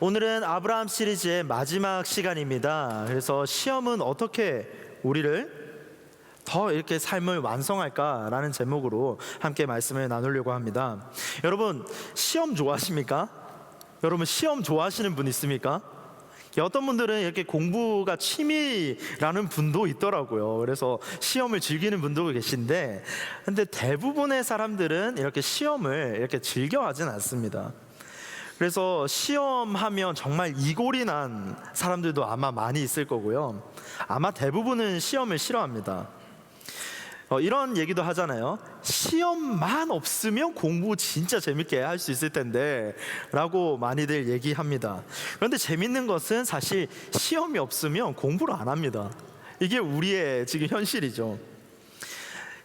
오늘은 아브라함 시리즈의 마지막 시간입니다. 그래서 시험은 어떻게 우리를 더 이렇게 삶을 완성할까라는 제목으로 함께 말씀을 나누려고 합니다. 여러분, 시험 좋아하십니까? 여러분, 시험 좋아하시는 분 있습니까? 어떤 분들은 이렇게 공부가 취미라는 분도 있더라고요. 그래서 시험을 즐기는 분도 계신데, 근데 대부분의 사람들은 이렇게 시험을 이렇게 즐겨하진 않습니다. 그래서 시험하면 정말 이골이 난 사람들도 아마 많이 있을 거고요. 아마 대부분은 시험을 싫어합니다. 이런 얘기도 하잖아요. 시험만 없으면 공부 진짜 재밌게 할 수 있을 텐데 라고 많이들 얘기합니다. 그런데 재밌는 것은 사실 시험이 없으면 공부를 안 합니다. 이게 우리의 지금 현실이죠.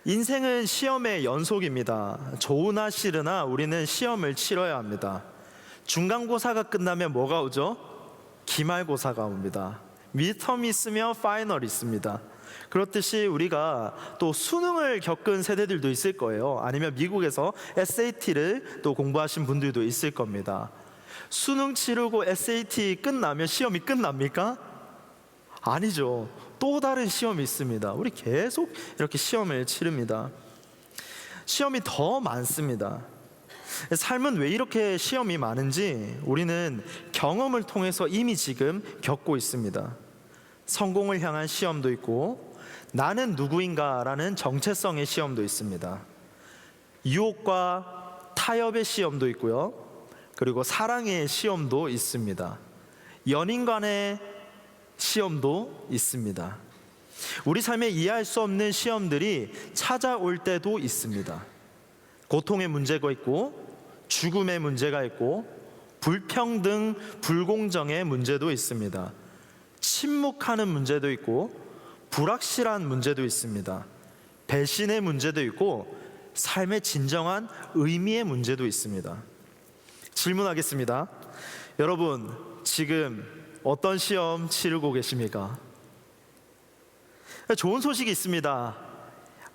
인생은 시험의 연속입니다. 좋으나 싫으나 우리는 시험을 치러야 합니다. 중간고사가 끝나면 뭐가 오죠? 기말고사가 옵니다. 미드텀이 있으면 파이널이 있습니다. 그렇듯이 우리가 또 수능을 겪은 세대들도 있을 거예요. 아니면 미국에서 SAT를 또 공부하신 분들도 있을 겁니다. 수능 치르고 SAT 끝나면 시험이 끝납니까? 아니죠. 또 다른 시험이 있습니다. 우리 계속 이렇게 시험을 치릅니다. 시험이 더 많습니다. 삶은 왜 이렇게 시험이 많은지 우리는 경험을 통해서 이미 지금 겪고 있습니다. 성공을 향한 시험도 있고, 나는 누구인가라는 정체성의 시험도 있습니다. 유혹과 타협의 시험도 있고요. 그리고 사랑의 시험도 있습니다. 연인 간의 시험도 있습니다. 우리 삶에 이해할 수 없는 시험들이 찾아올 때도 있습니다. 고통의 문제가 있고, 죽음의 문제가 있고, 불평등, 불공정의 문제도 있습니다. 침묵하는 문제도 있고, 불확실한 문제도 있습니다. 배신의 문제도 있고, 삶의 진정한 의미의 문제도 있습니다. 질문하겠습니다. 여러분, 지금 어떤 시험 치르고 계십니까? 좋은 소식이 있습니다.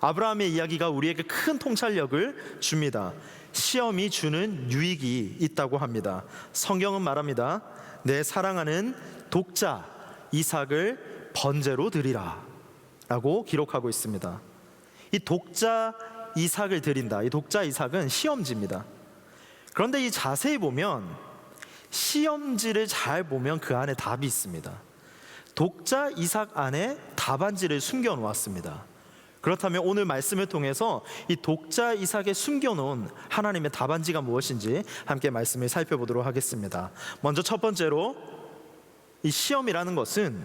아브라함의 이야기가 우리에게 큰 통찰력을 줍니다. 시험이 주는 유익이 있다고 합니다. 성경은 말합니다. 내 사랑하는 독자 이삭을 번제로 드리라 라고 기록하고 있습니다. 이 독자 이삭을 드린다, 이 독자 이삭은 시험지입니다. 그런데 이 자세히 보면, 시험지를 잘 보면 그 안에 답이 있습니다. 독자 이삭 안에 답안지를 숨겨 놓았습니다. 그렇다면 오늘 말씀을 통해서 이 독자 이삭에 숨겨놓은 하나님의 답안지가 무엇인지 함께 말씀을 살펴보도록 하겠습니다. 먼저 첫 번째로, 이 시험이라는 것은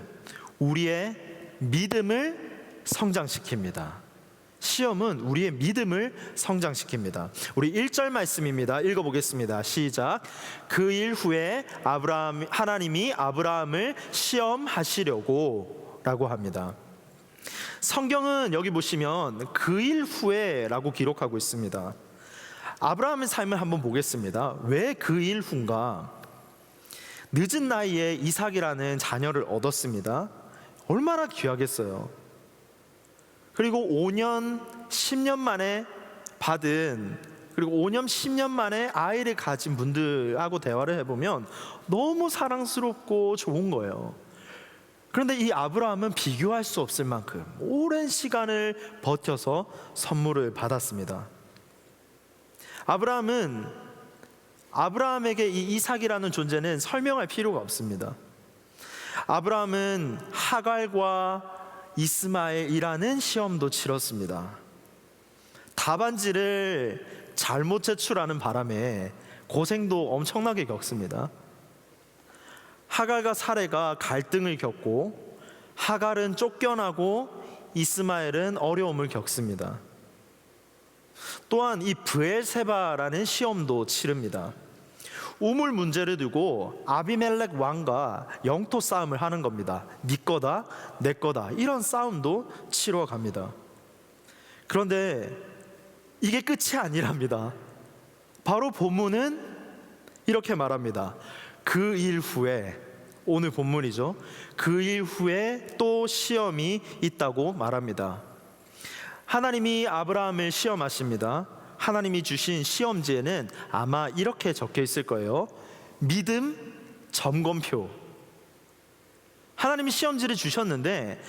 우리의 믿음을 성장시킵니다. 시험은 우리의 믿음을 성장시킵니다. 우리 1절 말씀입니다. 읽어보겠습니다. 시작. 그 일 후에 하나님이 아브라함을 시험하시려고 라고 합니다. 성경은 여기 보시면 그 일 후에 라고 기록하고 있습니다. 아브라함의 삶을 한번 보겠습니다. 왜 그 일 후인가? 늦은 나이에 이삭이라는 자녀를 얻었습니다. 얼마나 귀하겠어요. 그리고 5년, 10년 만에 그리고 5년, 10년 만에 아이를 가진 분들하고 대화를 해보면 너무 사랑스럽고 좋은 거예요. 그런데 이 아브라함은 비교할 수 없을 만큼 오랜 시간을 버텨서 선물을 받았습니다. 아브라함에게 이 이삭이라는 존재는 설명할 필요가 없습니다. 아브라함은 하갈과 이스마엘이라는 시험도 치렀습니다. 답안지를 잘못 제출하는 바람에 고생도 엄청나게 겪습니다. 하갈과 사레가 갈등을 겪고, 하갈은 쫓겨나고 이스마엘은 어려움을 겪습니다. 또한 이 브엘세바라는 시험도 치릅니다. 우물 문제를 두고 아비멜렉 왕과 영토 싸움을 하는 겁니다. 네 거다, 내 거다, 이런 싸움도 치러 갑니다. 그런데 이게 끝이 아니랍니다. 바로 본문은 이렇게 말합니다. 그 일 후에, 오늘 본문이죠. 그 일 후에 또 시험이 있다고 말합니다. 하나님이 아브라함을 시험하십니다. 하나님이 주신 시험지에는 아마 이렇게 적혀 있을 거예요. 믿음 점검표. 하나님이 시험지를 주셨는데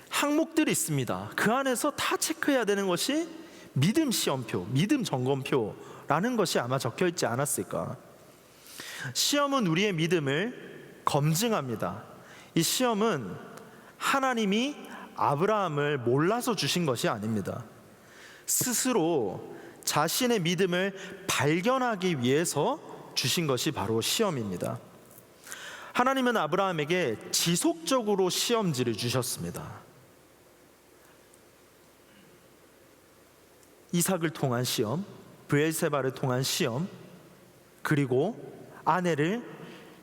항목들이 있습니다. 그 안에서 다 체크해야 되는 것이 믿음 시험표, 믿음 점검표라는 것이 아마 적혀 있지 않았을까. 시험은 우리의 믿음을 검증합니다. 이 시험은 하나님이 아브라함을 몰라서 주신 것이 아닙니다. 스스로 자신의 믿음을 발견하기 위해서 주신 것이 바로 시험입니다. 하나님은 아브라함에게 지속적으로 시험지를 주셨습니다. 이삭을 통한 시험, 브엘세바를 통한 시험, 그리고 아내를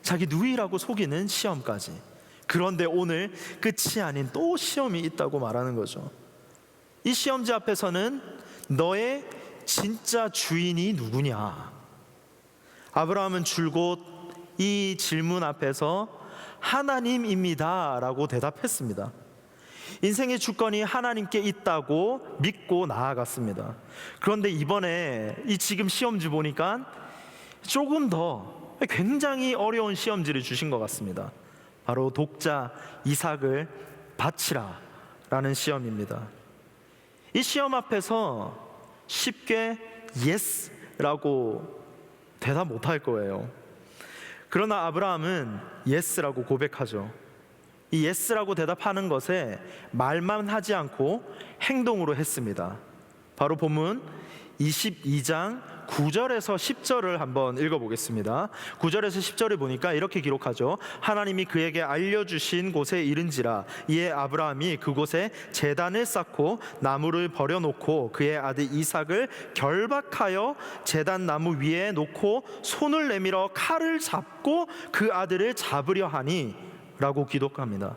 자기 누이라고 속이는 시험까지. 그런데 오늘 끝이 아닌 또 시험이 있다고 말하는 거죠. 이 시험지 앞에서는 너의 진짜 주인이 누구냐? 아브라함은 줄곧 이 질문 앞에서 하나님입니다 라고 대답했습니다. 인생의 주권이 하나님께 있다고 믿고 나아갔습니다. 그런데 이번에 이 지금 시험지 보니까 조금 더 굉장히 어려운 시험지를 주신 것 같습니다. 바로 독자 이삭을 바치라 라는 시험입니다. 이 시험 앞에서 쉽게 yes 라고 대답 못할 거예요. 그러나 아브라함은 yes라고 고백하죠. 이 yes라고 대답하는 것에 말만 하지 않고 행동으로 했습니다. 바로 본문 22장 9절에서 10절을 한번 읽어보겠습니다. 9절에서 10절을 보니까 이렇게 기록하죠. 하나님이 그에게 알려주신 곳에 이른지라 이에 아브라함이 그곳에 제단을 쌓고 나무를 버려놓고 그의 아들 이삭을 결박하여 제단 나무 위에 놓고 손을 내밀어 칼을 잡고 그 아들을 잡으려 하니 라고 기록합니다.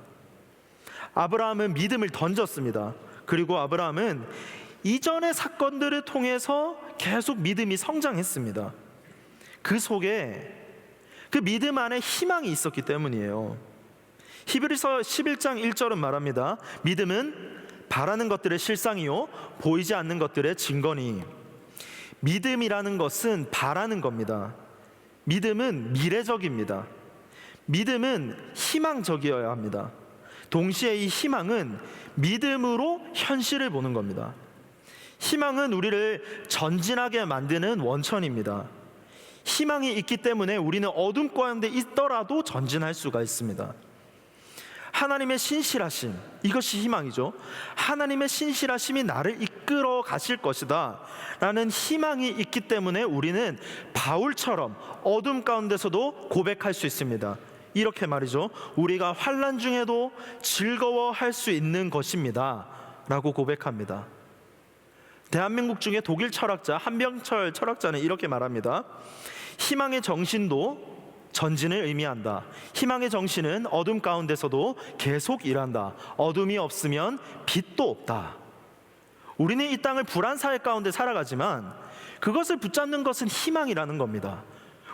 아브라함은 믿음을 던졌습니다. 그리고 아브라함은 이전의 사건들을 통해서 계속 믿음이 성장했습니다. 그 속에 그 믿음 안에 희망이 있었기 때문이에요. 히브리서 11장 1절은 말합니다. 믿음은 바라는 것들의 실상이요 보이지 않는 것들의 증거니. 믿음이라는 것은 바라는 겁니다. 믿음은 미래적입니다. 믿음은 희망적이어야 합니다. 동시에 이 희망은 믿음으로 현실을 보는 겁니다. 희망은 우리를 전진하게 만드는 원천입니다. 희망이 있기 때문에 우리는 어둠 가운데 있더라도 전진할 수가 있습니다. 하나님의 신실하심, 이것이 희망이죠. 하나님의 신실하심이 나를 이끌어 가실 것이다 라는 희망이 있기 때문에 우리는 바울처럼 어둠 가운데서도 고백할 수 있습니다. 이렇게 말이죠. 우리가 환난 중에도 즐거워할 수 있는 것입니다 라고 고백합니다. 대한민국 중에 독일 철학자 한병철 철학자는 이렇게 말합니다. 희망의 정신도 전진을 의미한다. 희망의 정신은 어둠 가운데서도 계속 일한다. 어둠이 없으면 빛도 없다. 우리는 이 땅을 불안 사회 가운데 살아가지만 그것을 붙잡는 것은 희망이라는 겁니다.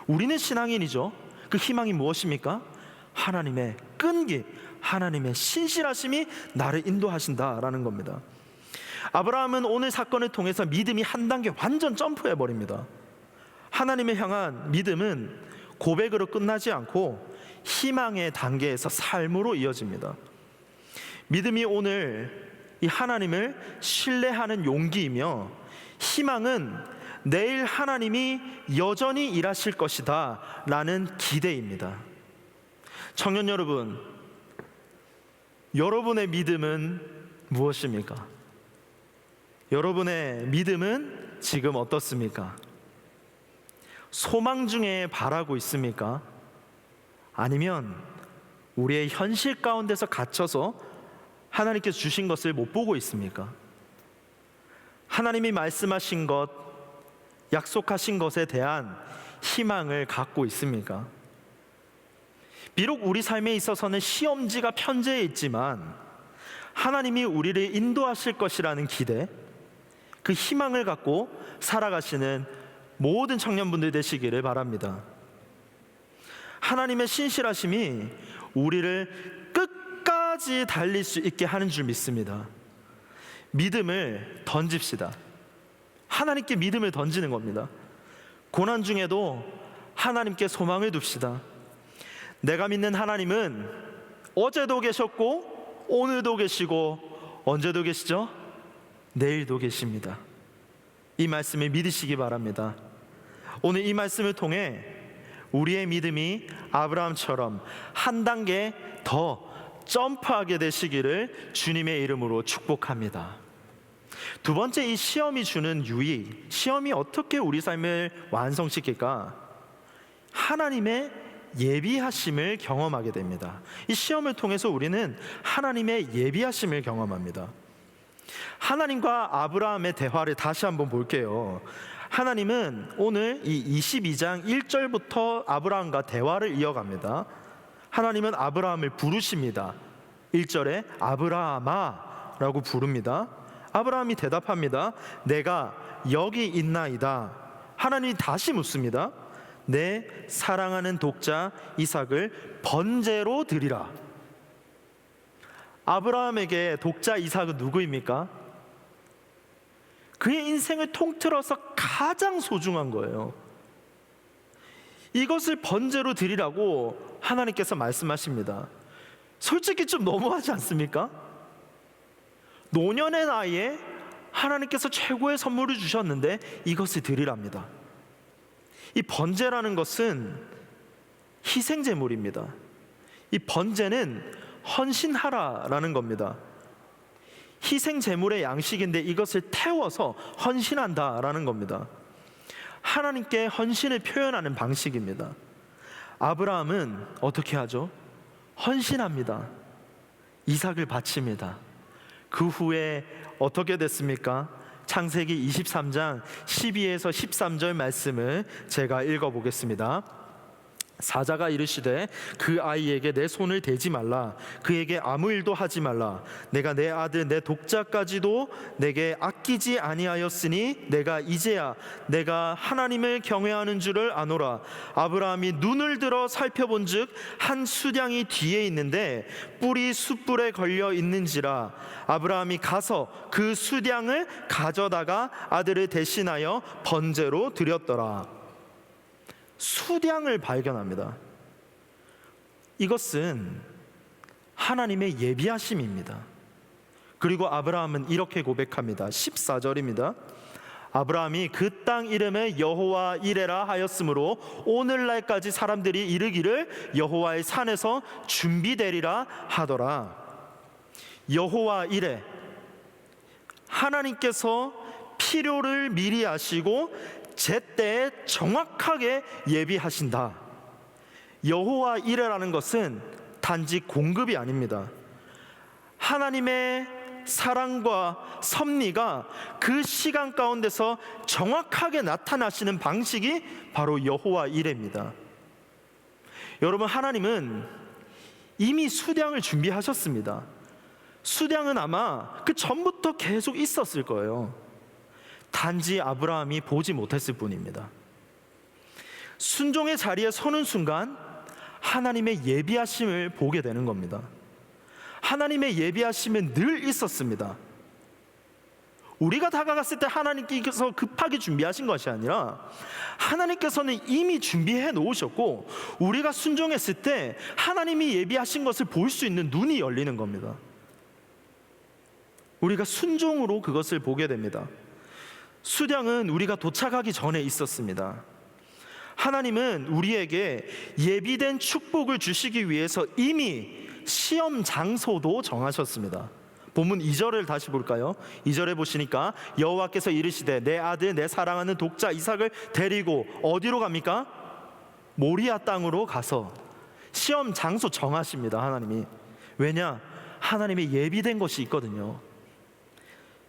우리는 신앙인이죠. 그 희망이 무엇입니까? 하나님의 끈기, 하나님의 신실하심이 나를 인도하신다라는 겁니다. 아브라함은 오늘 사건을 통해서 믿음이 한 단계 완전 점프해 버립니다. 하나님을 향한 믿음은 고백으로 끝나지 않고 희망의 단계에서 삶으로 이어집니다. 믿음이 오늘 이 하나님을 신뢰하는 용기이며, 희망은 내일 하나님이 여전히 일하실 것이다 라는 기대입니다. 청년 여러분, 여러분의 믿음은 무엇입니까? 여러분의 믿음은 지금 어떻습니까? 소망 중에 바라고 있습니까? 아니면 우리의 현실 가운데서 갇혀서 하나님께서 주신 것을 못 보고 있습니까? 하나님이 말씀하신 것, 약속하신 것에 대한 희망을 갖고 있습니까? 비록 우리 삶에 있어서는 시험지가 편재해 있지만 하나님이 우리를 인도하실 것이라는 기대, 그 희망을 갖고 살아가시는 모든 청년분들 되시기를 바랍니다. 하나님의 신실하심이 우리를 끝까지 달릴 수 있게 하는 줄 믿습니다. 믿음을 던집시다. 하나님께 믿음을 던지는 겁니다. 고난 중에도 하나님께 소망을 둡시다. 내가 믿는 하나님은 어제도 계셨고 오늘도 계시고 언제도 계시죠? 내일도 계십니다. 이 말씀을 믿으시기 바랍니다. 오늘 이 말씀을 통해 우리의 믿음이 아브라함처럼 한 단계 더 점프하게 되시기를 주님의 이름으로 축복합니다. 두 번째, 이 시험이 주는 유익, 시험이 어떻게 우리 삶을 완성시킬까? 하나님의 예비하심을 경험하게 됩니다. 이 시험을 통해서 우리는 하나님의 예비하심을 경험합니다. 하나님과 아브라함의 대화를 다시 한번 볼게요. 하나님은 오늘 이 22장 1절부터 아브라함과 대화를 이어갑니다. 하나님은 아브라함을 부르십니다. 1절에 아브라함아 라고 부릅니다. 아브라함이 대답합니다. 내가 여기 있나이다. 하나님이 다시 묻습니다. 내 사랑하는 독자 이삭을 번제로 드리라. 아브라함에게 독자 이삭은 누구입니까? 그의 인생을 통틀어서 가장 소중한 거예요. 이것을 번제로 드리라고 하나님께서 말씀하십니다. 솔직히 좀 너무하지 않습니까? 노년의 나이에 하나님께서 최고의 선물을 주셨는데 이것을 드리랍니다. 이 번제라는 것은 희생제물입니다. 이 번제는 헌신하라라는 겁니다. 희생제물의 양식인데 이것을 태워서 헌신한다라는 겁니다. 하나님께 헌신을 표현하는 방식입니다. 아브라함은 어떻게 하죠? 헌신합니다. 이삭을 바칩니다. 그 후에 어떻게 됐습니까? 창세기 23장 12에서 13절 말씀을 제가 읽어보겠습니다. 사자가 이르시되 그 아이에게 내 손을 대지 말라. 그에게 아무 일도 하지 말라. 내가 내 아들 내 독자까지도 내게 아끼지 아니하였으니 내가 이제야 내가 하나님을 경외하는 줄을 아노라. 아브라함이 눈을 들어 살펴본즉 한 수량이 뒤에 있는데 뿔이 숯불에 걸려 있는지라. 아브라함이 가서 그 수량을 가져다가 아들을 대신하여 번제로 드렸더라. 수량을 발견합니다. 이것은 하나님의 예비하심입니다. 그리고 아브라함은 이렇게 고백합니다. 14절입니다. 아브라함이 그 땅 이름을 여호와 이레라 하였으므로 오늘날까지 사람들이 이르기를 여호와의 산에서 준비되리라 하더라. 여호와 이레, 하나님께서 필요를 미리 아시고 제때에 정확하게 예비하신다. 여호와 이레라는 것은 단지 공급이 아닙니다. 하나님의 사랑과 섭리가 그 시간 가운데서 정확하게 나타나시는 방식이 바로 여호와 이레입니다. 여러분, 하나님은 이미 수량을 준비하셨습니다. 수량은 아마 그 전부터 계속 있었을 거예요. 단지 아브라함이 보지 못했을 뿐입니다. 순종의 자리에 서는 순간 하나님의 예비하심을 보게 되는 겁니다. 하나님의 예비하심은 늘 있었습니다. 우리가 다가갔을 때 하나님께서 급하게 준비하신 것이 아니라 하나님께서는 이미 준비해 놓으셨고 우리가 순종했을 때 하나님이 예비하신 것을 볼 수 있는 눈이 열리는 겁니다. 우리가 순종으로 그것을 보게 됩니다. 수량은 우리가 도착하기 전에 있었습니다. 하나님은 우리에게 예비된 축복을 주시기 위해서 이미 시험 장소도 정하셨습니다. 본문 2절을 다시 볼까요? 2절에 보시니까 여호와께서 이르시되 내 아들 내 사랑하는 독자 이삭을 데리고 어디로 갑니까? 모리아 땅으로 가서 시험 장소 정하십니다. 하나님이. 왜냐? 하나님의 예비된 것이 있거든요.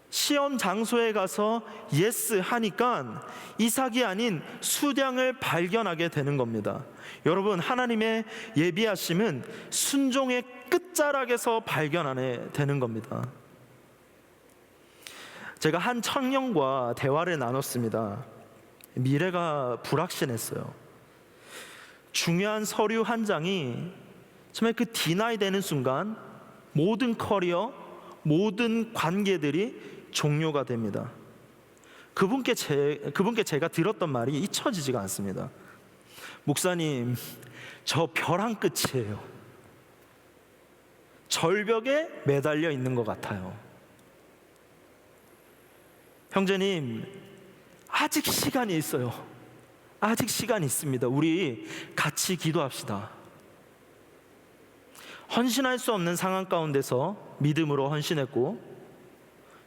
시험 장소에 가서 예스 하니까 이삭이 아닌 수량을 발견하게 되는 겁니다. 여러분, 하나님의 예비하심은 순종의 끝자락에서 발견하게 되는 겁니다. 제가 한 청년과 대화를 나눴습니다. 미래가 불확실했어요. 중요한 서류 한 장이 정말 그 디나이 되는 순간 모든 커리어, 모든 관계들이 종료가 됩니다. 그분께 제가 들었던 말이 잊혀지지가 않습니다. 목사님, 저 벼랑 끝이에요. 절벽에 매달려 있는 것 같아요. 형제님, 아직 시간이 있어요. 아직 시간이 있습니다. 우리 같이 기도합시다. 헌신할 수 없는 상황 가운데서 믿음으로 헌신했고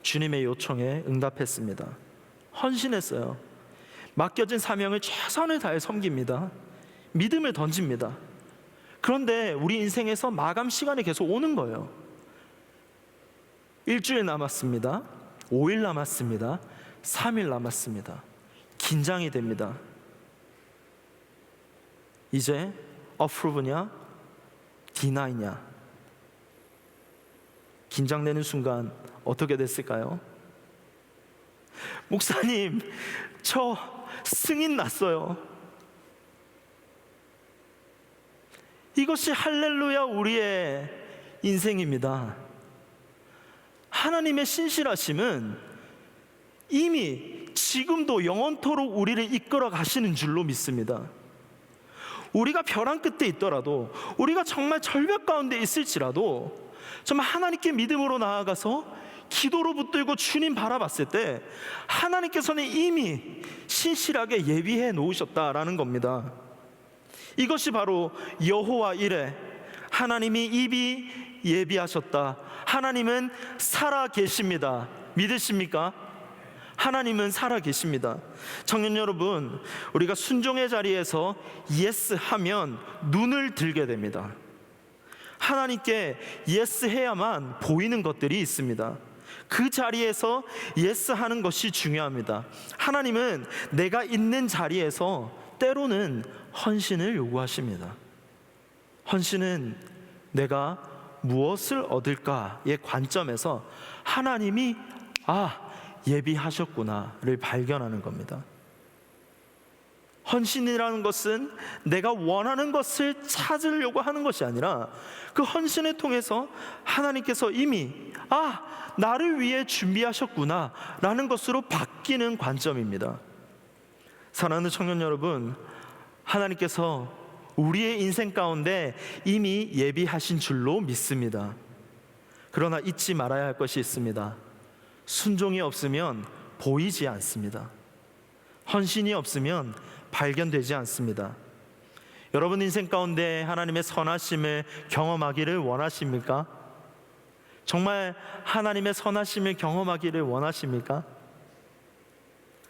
주님의 요청에 응답했습니다. 헌신했어요. 맡겨진 사명을 최선을 다해 섬깁니다. 믿음을 던집니다. 그런데 우리 인생에서 마감 시간이 계속 오는 거예요. 일주일 남았습니다. 5일 남았습니다. 3일 남았습니다. 긴장이 됩니다. 이제 approve냐 deni냐, 긴장되는 순간 어떻게 됐을까요? 목사님, 저 승인 났어요. 이것이 할렐루야 우리의 인생입니다. 하나님의 신실하심은 이미 지금도 영원토록 우리를 이끌어 가시는 줄로 믿습니다. 우리가 벼랑 끝에 있더라도, 우리가 정말 절벽 가운데 있을지라도 정말 하나님께 믿음으로 나아가서 기도로 붙들고 주님 바라봤을 때 하나님께서는 이미 신실하게 예비해 놓으셨다라는 겁니다. 이것이 바로 여호와 이레, 하나님이 이미 예비하셨다. 하나님은 살아 계십니다. 믿으십니까? 하나님은 살아 계십니다. 청년 여러분, 우리가 순종의 자리에서 예스 하면 눈을 들게 됩니다. 하나님께 예스 해야만 보이는 것들이 있습니다. 그 자리에서 예스 하는 것이 중요합니다. 하나님은 내가 있는 자리에서 때로는 헌신을 요구하십니다. 헌신은 내가 무엇을 얻을까의 관점에서 하나님이 예비하셨구나를 발견하는 겁니다. 헌신이라는 것은 내가 원하는 것을 찾으려고 하는 것이 아니라 그 헌신을 통해서 하나님께서 이미 나를 위해 준비하셨구나 라는 것으로 바뀌는 관점입니다. 사랑하는 청년 여러분, 하나님께서 우리의 인생 가운데 이미 예비하신 줄로 믿습니다. 그러나 잊지 말아야 할 것이 있습니다. 순종이 없으면 보이지 않습니다. 헌신이 없으면 발견되지 않습니다. 여러분 인생 가운데 하나님의 선하심을 경험하기를 원하십니까? 정말 하나님의 선하심을 경험하기를 원하십니까?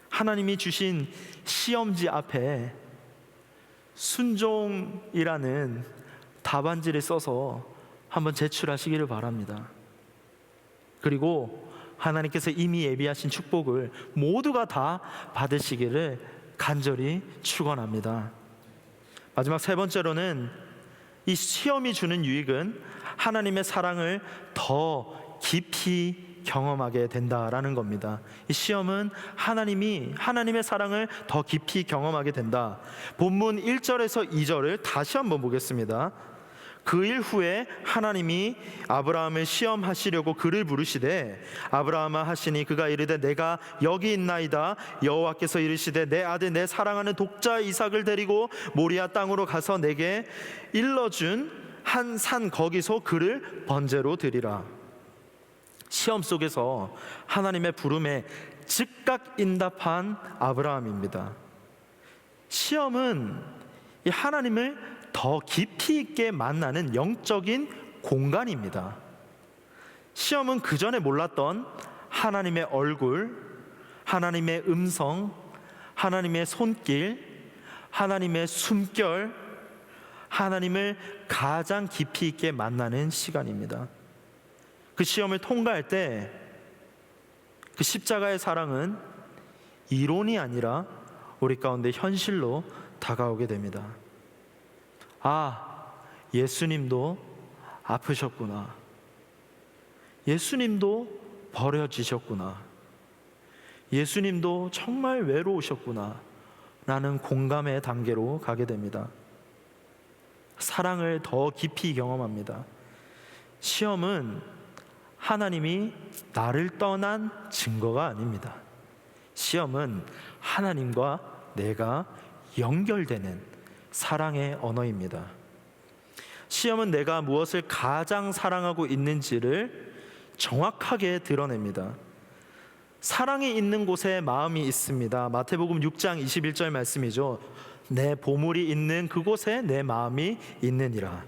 하나님이 주신 시험지 앞에 순종이라는 답안지를 써서 한번 제출하시기를 바랍니다. 그리고 하나님께서 이미 예비하신 축복을 모두가 다 받으시기를 간절히 축원합니다. 마지막 세 번째로는 이 시험이 주는 유익은 하나님의 사랑을 더 깊이 경험하게 된다라는 겁니다. 이 시험은 하나님의 사랑을 더 깊이 경험하게 된다. 본문 1절에서 2절을 다시 한번 보겠습니다. 그 일 후에 하나님이 아브라함을 시험하시려고 그를 부르시되 아브라함아 하시니 그가 이르되 내가 여기 있나이다. 여호와께서 이르시되 내 아들 내 사랑하는 독자 이삭을 데리고 모리아 땅으로 가서 내게 일러준 한 산 거기서 그를 번제로 드리라. 시험 속에서 하나님의 부름에 즉각 응답한 아브라함입니다. 시험은 이 하나님을 더 깊이 있게 만나는 영적인 공간입니다. 시험은 그 전에 몰랐던 하나님의 얼굴, 하나님의 음성, 하나님의 손길, 하나님의 숨결, 하나님을 가장 깊이 있게 만나는 시간입니다. 그 시험을 통과할 때 그 십자가의 사랑은 이론이 아니라 우리 가운데 현실로 다가오게 됩니다. 예수님도 아프셨구나. 예수님도 버려지셨구나. 예수님도 정말 외로우셨구나 라는 공감의 단계로 가게 됩니다. 사랑을 더 깊이 경험합니다. 시험은 하나님이 나를 떠난 증거가 아닙니다. 시험은 하나님과 내가 연결되는 사랑의 언어입니다. 시험은 내가 무엇을 가장 사랑하고 있는지를 정확하게 드러냅니다. 사랑이 있는 곳에 마음이 있습니다. 마태복음 6장 21절 말씀이죠. 내 보물이 있는 그곳에 내 마음이 있느니라.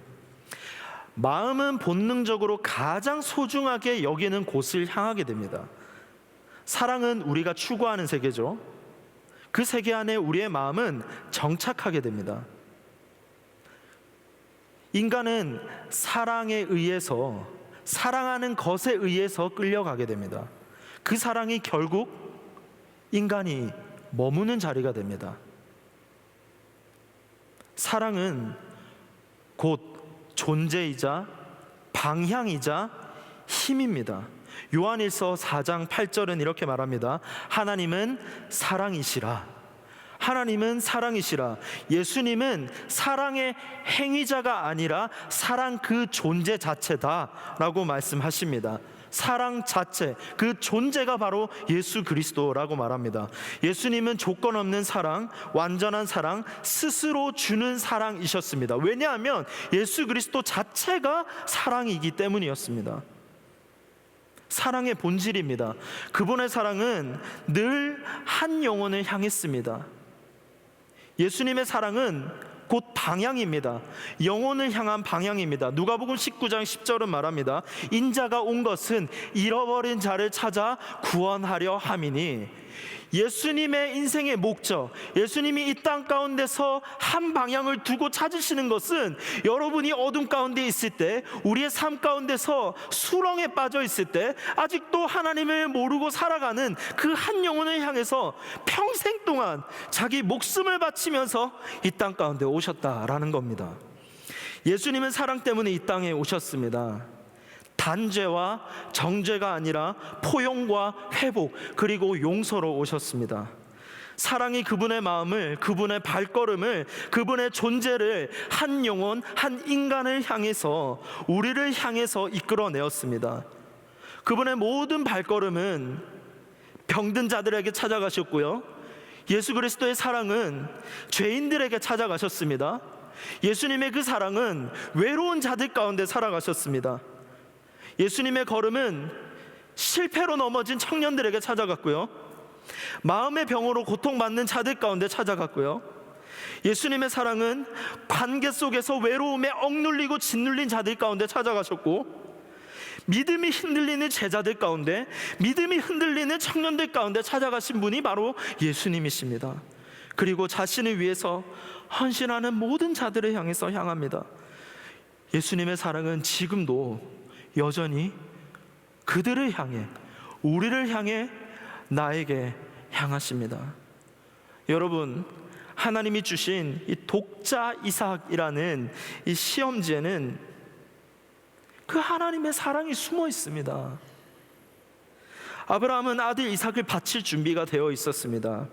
마음은 본능적으로 가장 소중하게 여기는 곳을 향하게 됩니다. 사랑은 우리가 추구하는 세계죠. 그 세계 안에 우리의 마음은 정착하게 됩니다. 인간은 사랑에 의해서, 사랑하는 것에 의해서 끌려가게 됩니다. 그 사랑이 결국 인간이 머무는 자리가 됩니다. 사랑은 곧 존재이자 방향이자 힘입니다. 요한일서 4장 8절은 이렇게 말합니다. 하나님은 사랑이시라. 하나님은 사랑이시라. 예수님은 사랑의 행위자가 아니라 사랑 그 존재 자체다라고 말씀하십니다. 사랑 자체, 그 존재가 바로 예수 그리스도라고 말합니다. 예수님은 조건 없는 사랑, 완전한 사랑, 스스로 주는 사랑이셨습니다. 왜냐하면 예수 그리스도 자체가 사랑이기 때문이었습니다. 사랑의 본질입니다. 그분의 사랑은 늘 한 영혼을 향했습니다. 예수님의 사랑은 곧 방향입니다. 영혼을 향한 방향입니다. 누가복음 19장 10절은 말합니다. 인자가 온 것은 잃어버린 자를 찾아 구원하려 함이니. 예수님의 인생의 목적, 예수님이 이 땅 가운데서 한 방향을 두고 찾으시는 것은 여러분이 어둠 가운데 있을 때, 우리의 삶 가운데서 수렁에 빠져 있을 때, 아직도 하나님을 모르고 살아가는 그 한 영혼을 향해서 평생 동안 자기 목숨을 바치면서 이 땅 가운데 오셨다라는 겁니다. 예수님은 사랑 때문에 이 땅에 오셨습니다. 단죄와 정죄가 아니라 포용과 회복, 그리고 용서로 오셨습니다. 사랑이 그분의 마음을, 그분의 발걸음을, 그분의 존재를 한 영혼, 한 인간을 향해서, 우리를 향해서 이끌어내었습니다. 그분의 모든 발걸음은 병든 자들에게 찾아가셨고요, 예수 그리스도의 사랑은 죄인들에게 찾아가셨습니다. 예수님의 그 사랑은 외로운 자들 가운데 살아가셨습니다. 예수님의 걸음은 실패로 넘어진 청년들에게 찾아갔고요, 마음의 병으로 고통받는 자들 가운데 찾아갔고요, 예수님의 사랑은 관계 속에서 외로움에 억눌리고 짓눌린 자들 가운데 찾아가셨고, 믿음이 흔들리는 제자들 가운데, 믿음이 흔들리는 청년들 가운데 찾아가신 분이 바로 예수님이십니다. 그리고 자신을 위해서 헌신하는 모든 자들을 향해서 향합니다. 예수님의 사랑은 지금도 여전히 그들을 향해, 우리를 향해, 나에게 향하십니다. 여러분, 하나님이 주신 이 독자 이삭이라는 이 시험지에는 그 하나님의 사랑이 숨어 있습니다. 아브라함은 아들 이삭을 바칠 준비가 되어 있었습니다.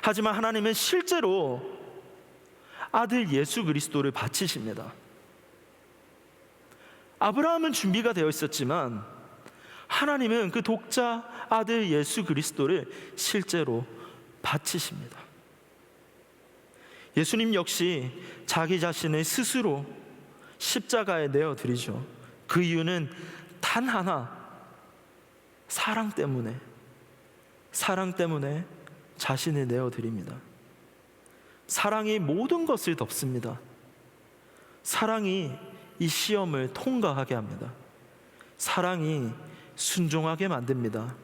하지만 하나님은 실제로 아들 예수 그리스도를 바치십니다. 아브라함은 준비가 되어 있었지만 하나님은 그 독자 아들 예수 그리스도를 실제로 바치십니다. 예수님 역시 자기 자신을 스스로 십자가에 내어드리죠. 그 이유는 단 하나, 사랑 때문에 자신을 내어드립니다. 사랑이 모든 것을 덮습니다. 사랑이 이 시험을 통과하게 합니다. 사랑이 순종하게 만듭니다.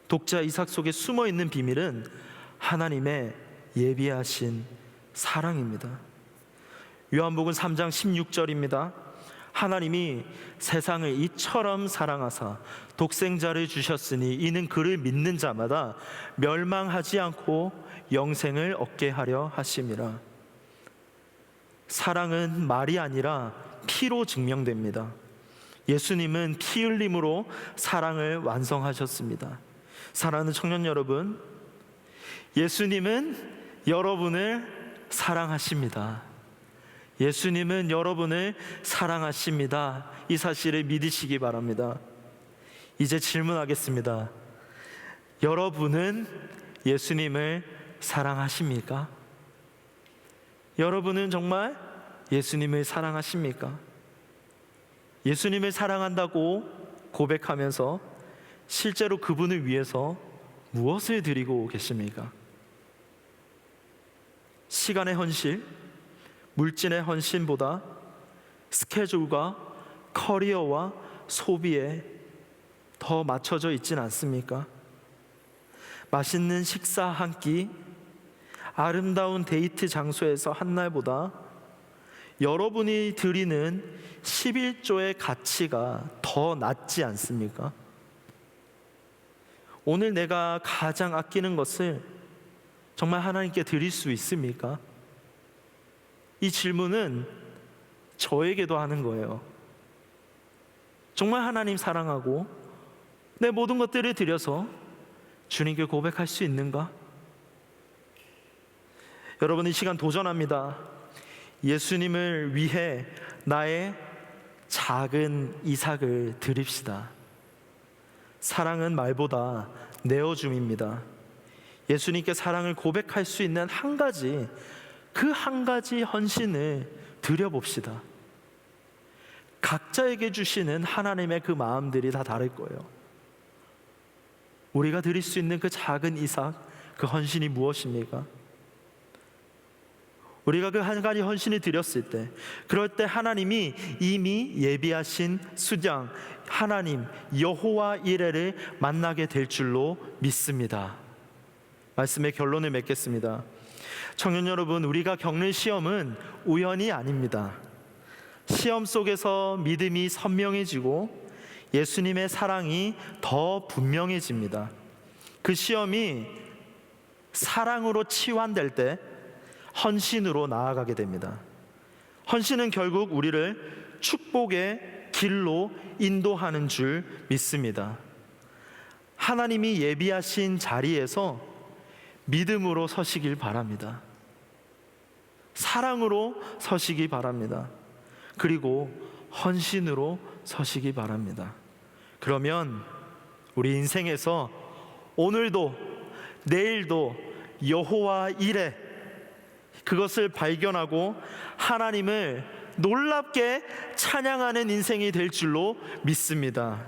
독자 이삭 속에 숨어있는 비밀은 하나님의 예비하신 사랑입니다. 요한복음 3장 16절입니다. 하나님이 세상을 이처럼 사랑하사 독생자를 주셨으니 이는 그를 믿는 자마다 멸망하지 않고 영생을 얻게 하려 하심이라. 사랑은 말이 아니라 피로 증명됩니다. 예수님은 피 흘림으로 사랑을 완성하셨습니다. 사랑하는 청년 여러분, 예수님은 여러분을 사랑하십니다. 예수님은 여러분을 사랑하십니다. 이 사실을 믿으시기 바랍니다. 이제 질문하겠습니다. 여러분은 예수님을 사랑하십니까? 여러분은 정말 예수님을 사랑하십니까? 예수님을 사랑한다고 고백하면서 실제로 그분을 위해서 무엇을 드리고 계십니까? 시간의 헌신, 물질의 헌신보다 스케줄과 커리어와 소비에 더 맞춰져 있진 않습니까? 맛있는 식사 한 끼, 아름다운 데이트 장소에서 한 날보다 여러분이 드리는 11조의 가치가 더 낮지 않습니까? 오늘 내가 가장 아끼는 것을 정말 하나님께 드릴 수 있습니까? 이 질문은 저에게도 하는 거예요. 정말 하나님 사랑하고 내 모든 것들을 드려서 주님께 고백할 수 있는가? 여러분, 이 시간 도전합니다. 예수님을 위해 나의 작은 이삭을 드립시다. 사랑은 말보다 내어줌입니다. 예수님께 사랑을 고백할 수 있는 한 가지, 그 한 가지 헌신을 드려봅시다. 각자에게 주시는 하나님의 그 마음들이 다 다를 거예요. 우리가 드릴 수 있는 그 작은 이삭, 그 헌신이 무엇입니까? 우리가 그 한 가지 헌신을 드렸을 때, 그럴 때 하나님이 이미 예비하신 수장 하나님 여호와 이레를 만나게 될 줄로 믿습니다. 말씀의 결론을 맺겠습니다. 청년 여러분, 우리가 겪는 시험은 우연이 아닙니다. 시험 속에서 믿음이 선명해지고 예수님의 사랑이 더 분명해집니다. 그 시험이 사랑으로 치환될 때 헌신으로 나아가게 됩니다. 헌신은 결국 우리를 축복의 길로 인도하는 줄 믿습니다. 하나님이 예비하신 자리에서 믿음으로 서시길 바랍니다. 사랑으로 서시기 바랍니다. 그리고 헌신으로 서시기 바랍니다. 그러면 우리 인생에서 오늘도 내일도 여호와 이레, 그것을 발견하고 하나님을 놀랍게 찬양하는 인생이 될 줄로 믿습니다.